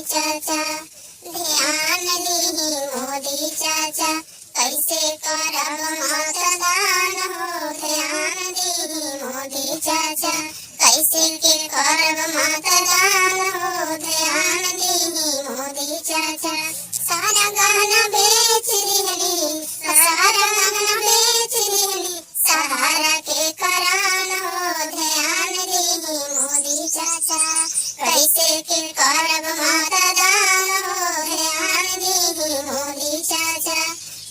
चाचा, ध्यान दीही मोदी चाचा, कैसे करब मतदान हो। ध्यान दीही मोदी चाचा, कैसे के करब मतदान हो। ध्यान दीही मोदी चाचा, सारा गहना बेच दिहली, सारा गहना बेच दिहली, सहारा के करान हो। ध्यान दीही मोदी चाचा, कैसे के करब मतदान हो। ध्यान दीही मोदी चाचा,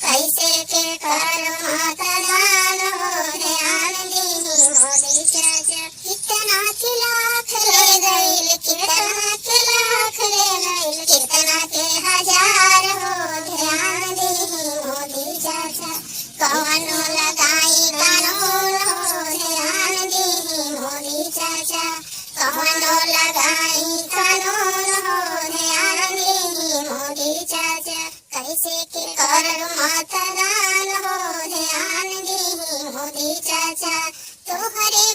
कैसे के करब मतदान हो। ध्यान दीही मोदी चाचा, कितना के लाख ले गइल, कितना के लाख ले गइल, कितना के हजार हो। ध्यान दीही मोदी चाचा, कवनो लगाई कानून हो। ध्यान दीही मोदी चाचा, कवनो लगाई कानून हो। ध्यान दीही मोदी चाचा, कैसे के करब मतदान हो। ध्यान दीही मोदी चाचा, तोहरे